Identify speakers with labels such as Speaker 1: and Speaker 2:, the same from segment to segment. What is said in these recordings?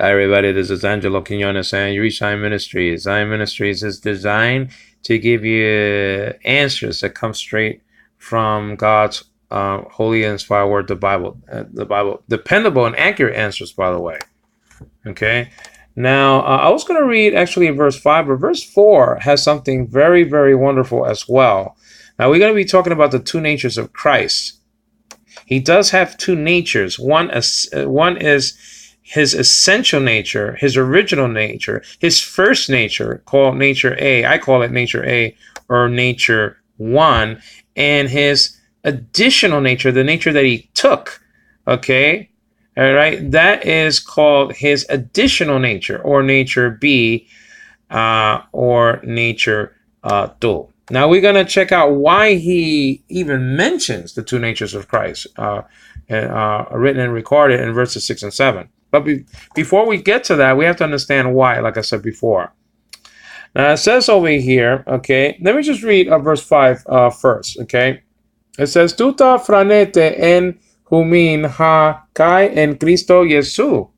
Speaker 1: Hi, everybody. This is Angelo Quinones and you reach Zion Ministries. Zion Ministries is designed to give you answers that come straight from God's holy and inspired word, the Bible. The Bible, dependable and accurate answers, by the way. Okay. Now, I was going to read actually verse 5, but verse 4 has something very, very wonderful as well. Now, we're going to be talking about the two natures of Christ. He does have two natures. One is his essential nature, his original nature, his first nature, called nature A. I call it nature A or nature 1. And his additional nature, the nature that he took, okay? All right, that is called his additional nature or nature B or nature 2. Now we're going to check out why he even mentions the two natures of Christ written and recorded in verses 6 and 7. But before we get to that, we have to understand why, like I said before. Now it says over here, okay, let me just read verse 5 first, okay? It says, Tuta franete en humin ha kai en Cristo Jesu.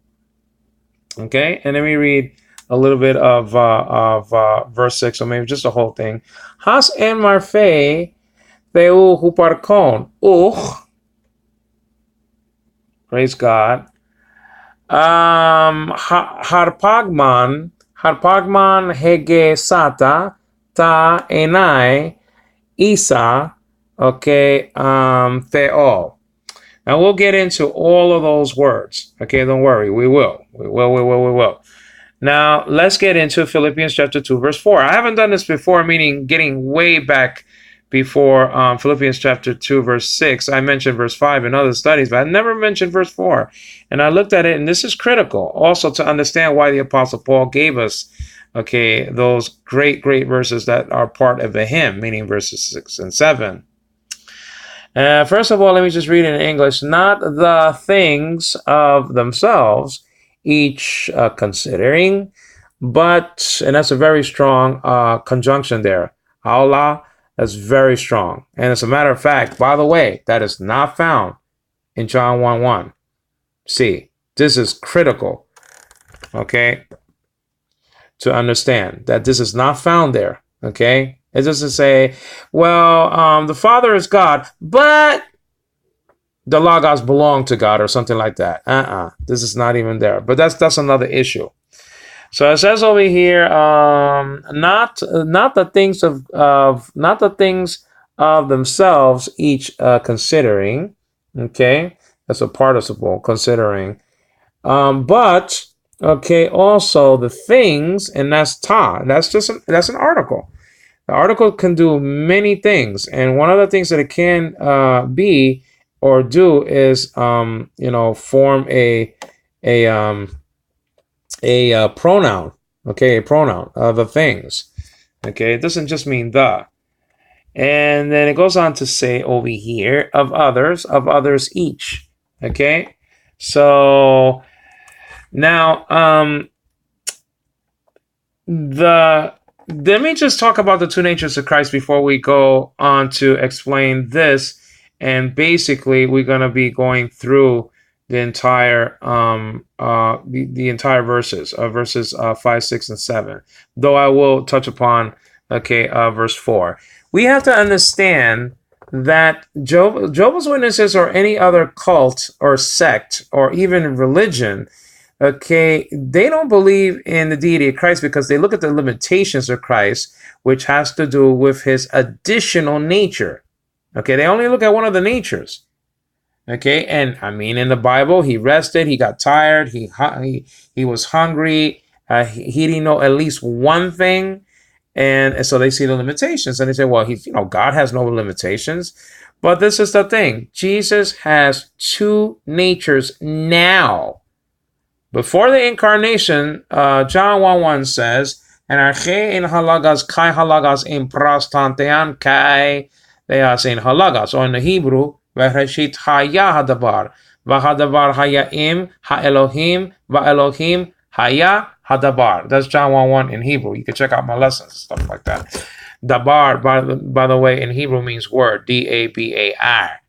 Speaker 1: Okay, and then we read a little bit of verse 6, or maybe just the whole thing. Has en marfe theu huparkon praise God. Harpagman hege sata ta enai isa, okay, theo. Now we'll get into all of those words. Okay, don't worry, we will. Now let's get into Philippians chapter 2, verse 4. I haven't done this before, meaning getting way back before Philippians chapter 2, verse 6. I mentioned verse 5 in other studies, but I never mentioned verse 4. And I looked at it, and this is critical also to understand why the Apostle Paul gave us, okay, those great verses that are part of a hymn, meaning verses 6 and 7. First of all, let me just read it in English. Not the things of themselves, each considering, but, and that's a very strong conjunction there. Allah. That's very strong. And as a matter of fact, by the way, that is not found in John 1:1. See, this is critical, okay, to understand that this is not found there, okay? It doesn't say, well, the Father is God, but the Logos belong to God or something like that. This is not even there. But that's another issue. So it says over here, not the things of themselves, each considering. Okay, that's a participle, considering. But okay, also the things, and that's ta. That's an article. The article can do many things, and one of the things that it can be or do is form a pronoun, okay, a pronoun of the things, okay. It doesn't just mean the. And then it goes on to say over here, of others each, okay. So now let me just talk about the two natures of Christ before we go on to explain this. And basically we're going to be going through the entire the entire verses 5, 6, and 7. Though I will touch upon verse 4. We have to understand that Jehovah's Witnesses or any other cult or sect or even religion, okay, they don't believe in the deity of Christ because they look at the limitations of Christ, which has to do with his additional nature. Okay, they only look at one of the natures. Okay, and I mean, in the Bible, he rested, he got tired, he was hungry, he didn't know at least one thing, and so they see the limitations, and they say, well, God has no limitations. But this is the thing: Jesus has two natures now. Before the incarnation, John 1:1 says, "And arche in halagas kai halagas in prastantean kai theas in halagas," or in the Hebrew, V'reshit haya hadabar, v'hadabar haya im ha'elohim, v'elohim haya hadabar. That's John 1:1 in Hebrew. You can check out my lessons, stuff like that. Dabar, by the way, in Hebrew means word, D-A-B-A-R.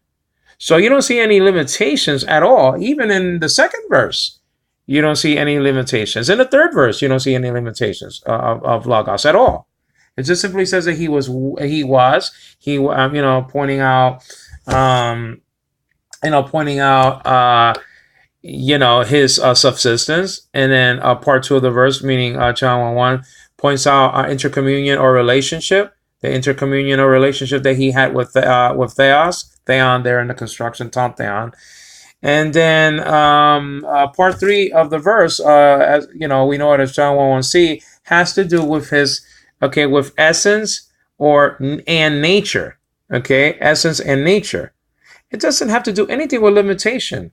Speaker 1: So you don't see any limitations at all, even in the second verse. you don't see any limitations. In the third verse, you don't see any limitations of logos at all. It just simply says that he was, pointing out, pointing out, his subsistence. And then part 2 of the verse, meaning John 1:1, points out intercommunion or relationship, the intercommunion or relationship that he had with Theos, Theon there in the construction, Tom Theon. And then part 3 of the verse, as we know it as John 1:1c, has to do with with essence and nature. Okay, essence and nature. It doesn't have to do anything with limitation.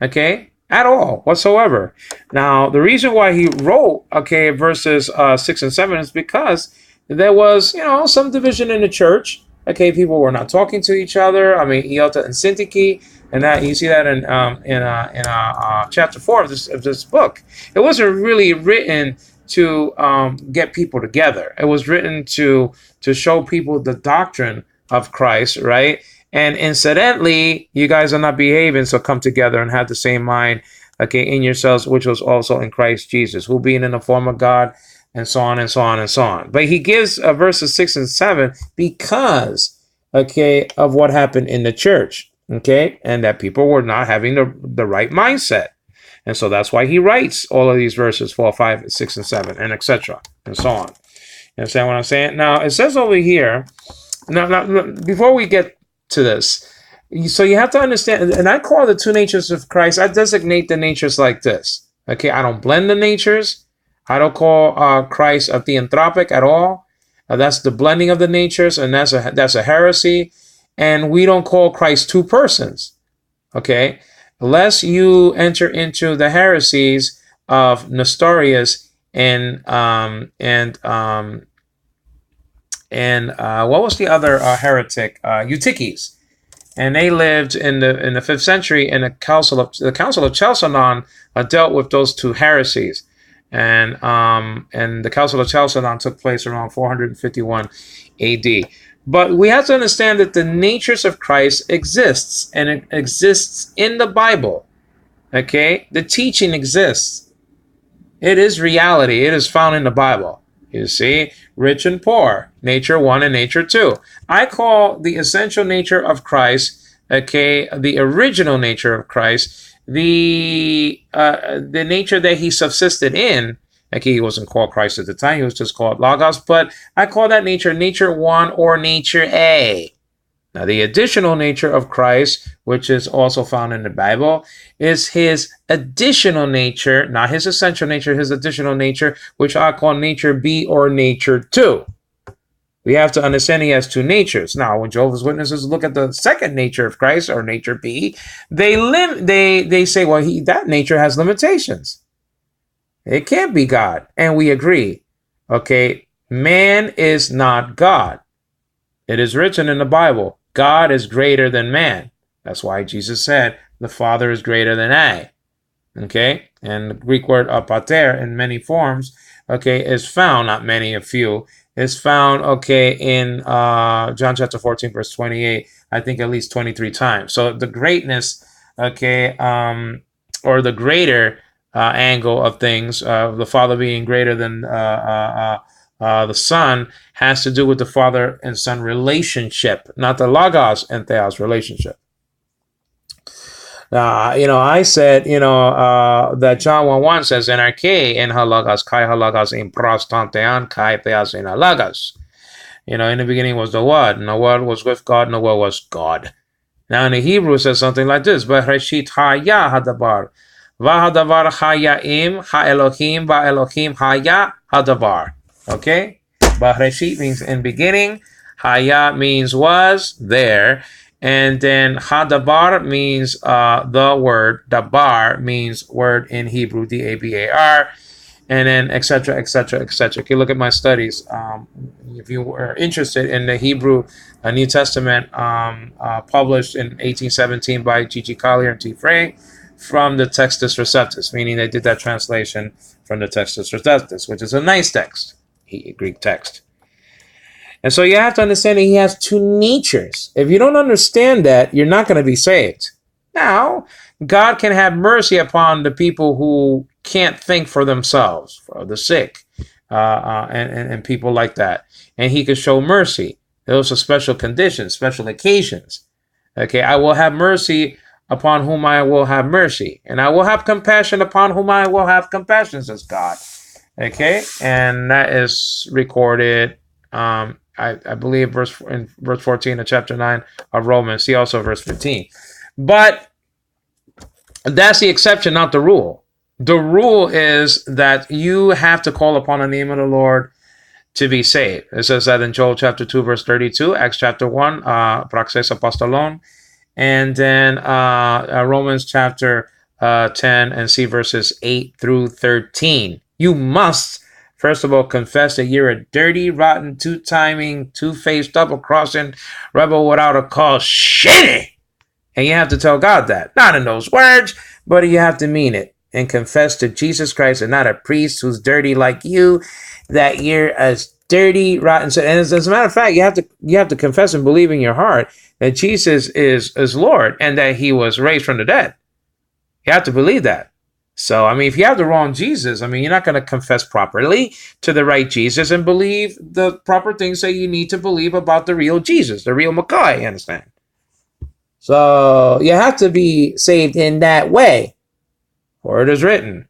Speaker 1: Okay, at all whatsoever. Now, the reason why he wrote verses 6 and 7 is because there was some division in the church. Okay, people were not talking to each other. I mean, Iota and Syntyche. And that you see that in chapter 4 of this book. It wasn't really written to get people together. It was written to show people the doctrine of Christ, right? And incidentally, you guys are not behaving, so come together and have the same mind, in yourselves, which was also in Christ Jesus, who being in the form of God, and so on and so on and so on. But he gives verses 6 and 7 because of what happened in the church. And that people were not having the right mindset. And so that's why he writes all of these verses 4, 5, 6, and 7, and etc. and so on. You understand what I'm saying? Now, it says over here, now before we get to this, so you have to understand, and I call the two natures of Christ, I designate the natures like this. I don't blend the natures. I don't call Christ a theanthropic at all. That's the blending of the natures, and that's a heresy. And we don't call Christ two persons, unless you enter into the heresies of Nestorius and what was the other heretic? Eutyches, and they lived in the 5th century. And the Council of Chalcedon dealt with those two heresies, and the Council of Chalcedon took place around 451 A.D. But we have to understand that the natures of Christ exists, and it exists in the Bible. The teaching exists. It is reality. It is found in the Bible. You see, rich and poor, nature 1 and nature 2. I call the essential nature of Christ, the original nature of Christ, the nature that he subsisted in. He wasn't called Christ at the time. He was just called Logos. But I call that nature 1 or nature A. Now, the additional nature of Christ, which is also found in the Bible, is his additional nature, not his essential nature, his additional nature, which I call nature B or nature 2. We have to understand he has two natures. Now, when Jehovah's Witnesses look at the second nature of Christ, or nature B, they say, well, that nature has limitations. It can't be God. And we agree. Man is not God. It is written in the Bible, God is greater than man. That's why Jesus said, the Father is greater than I. And the Greek word pater in many forms, is found, not many, a few, is found, in John chapter 14, verse 28, I think at least 23 times. So the greatness, or the greater angle of things, the Father being greater than the Son, has to do with the Father and Son relationship, not the Logos and Theos relationship. I said, that John 1:1 says, NRK in halagos, kai halagos in prostantean, kai theos in halagos. In the beginning was the Word, and the Word was with God, and the Word was God. Now in the Hebrew it says something like this, Bereshit haya hadabar, v'hadavar hayaim, ha'elohim, va'elohim haya hadavar. Bereshit means in beginning, haya means was, there, and then hadabar means the word, dabar means word in Hebrew, D-A-B-A-R, and then etc., etc., etc. You look at my studies. If you were interested in the Hebrew New Testament, published in 1817 by G.G. Collier and T. Frey, from the Textus Receptus, meaning they did that translation from the Textus Receptus, which is a nice text, Greek text. And so you have to understand that he has two natures. If you don't understand that, you're not going to be saved. Now, God can have mercy upon the people who can't think for themselves, for the sick, and people like that. And he can show mercy. Those are special conditions, special occasions. Okay, I will have mercy upon whom I will have mercy, and I will have compassion upon whom I will have compassion, says God. Okay, and that is recorded, I believe, in verse 14 of chapter 9 of Romans. See also verse 15. But that's the exception, not the rule. The rule is that you have to call upon the name of the Lord to be saved. It says that in Joel chapter 2, verse 32, Acts chapter 1, praxis apostolon, and then Romans chapter 10, and see verses 8 through 13. You must, first of all, confess that you're a dirty, rotten, two-timing, two-faced, double-crossing rebel without a cause, shitty. And you have to tell God that. Not in those words, but you have to mean it. And confess to Jesus Christ and not a priest who's dirty like you, that you're as dirty, rotten. And as a matter of fact, you have to confess and believe in your heart that Jesus is Lord and that he was raised from the dead. You have to believe that. So, I mean, if you have the wrong Jesus, I mean, you're not going to confess properly to the right Jesus and believe the proper things that you need to believe about the real Jesus, the real Messiah, you understand? So you have to be saved in that way. For it is written,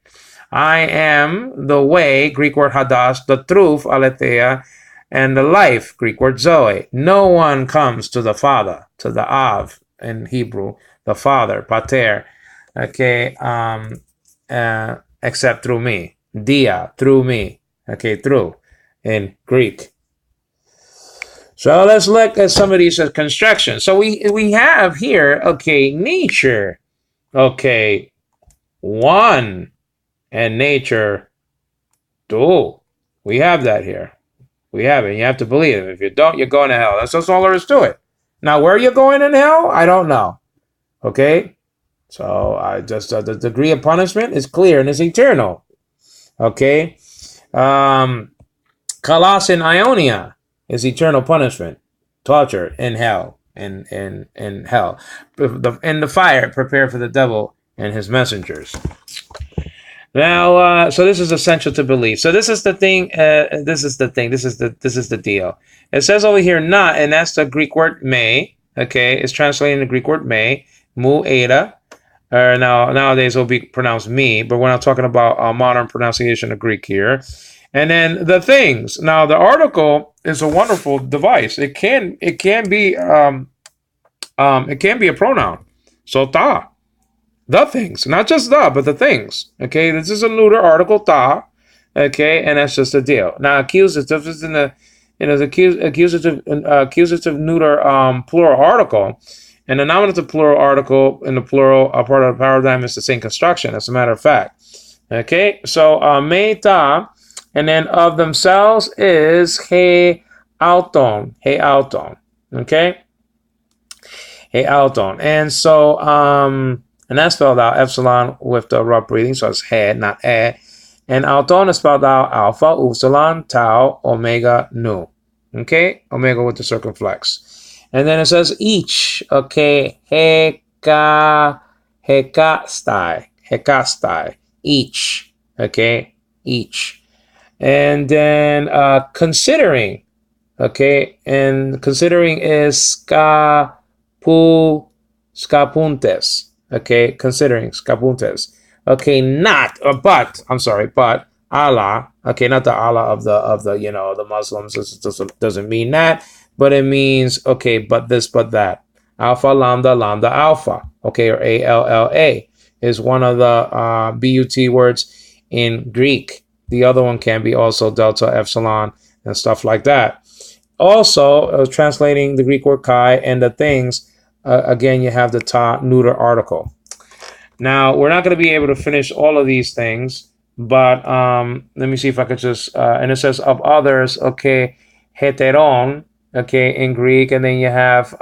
Speaker 1: I am the way, Greek word hadas, the truth, aletheia, and the life, Greek word zoe. No one comes to the Father, to the Av in Hebrew, the Father, pater, okay, except through me. Dia, through me, okay, through, in Greek. So let's look at some of these constructions. So we have here, okay, nature, okay, one, and nature two. We have that here. We have it. You have to believe it. If you don't, you're going to hell. That's all there is to it. Now, where you're going in hell, I don't know. Okay? So I just the degree of punishment is clear and it's eternal. Okay? Kalas in Ionia is eternal punishment, torture in hell, in hell, in the fire prepared for the devil and his messengers. Now, so this is essential to believe. So this is the thing. This is the deal. It says over here not, and that's the Greek word may. Okay, it's translating the Greek word may, mu eta. Nowadays it will be pronounced me, but we're not talking about modern pronunciation of Greek here. And then the things. Now the article is a wonderful device. It can be a pronoun. So ta, the things, not just the, but the things. Okay, this is a neuter article ta. Okay, and that's just the deal. Now accusative is in the accusative neuter plural article. And the nominative plural article in the plural part of the paradigm is the same construction, as a matter of fact. Okay, so meta, and then of themselves is he auton. Okay, he auton. And so and that's spelled out epsilon with the rough breathing, so it's he, not e. And auton is spelled out alpha, upsilon, tau, omega, nu. Okay, omega with the circumflex. And then it says each, okay, hekastai, each, okay, each. And then considering, okay, and considering is skapuntes, okay, considering skapuntes. Okay, not, but Allah, okay, not the Allah of the the Muslims. This doesn't mean that. But it means, okay, but this, but that. Alpha, lambda, alpha. Okay, or ALLA is one of the BUT words in Greek. The other one can be also delta, epsilon, and stuff like that. Also, translating the Greek word chi and the things, again, you have the ta neuter article. Now, we're not going to be able to finish all of these things, but let me see if I could just, and it says of others, okay, heteron, okay, in Greek, and then you have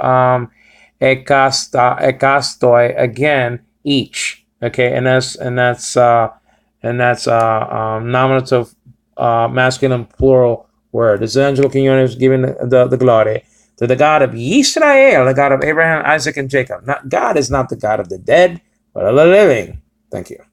Speaker 1: ekastoi, again, each, okay, and that's nominative masculine plural word. This is Angelo Quinones giving the glory to the God of Israel, the God of Abraham, Isaac, and Jacob. God is not the God of the dead, but of the living. Thank you.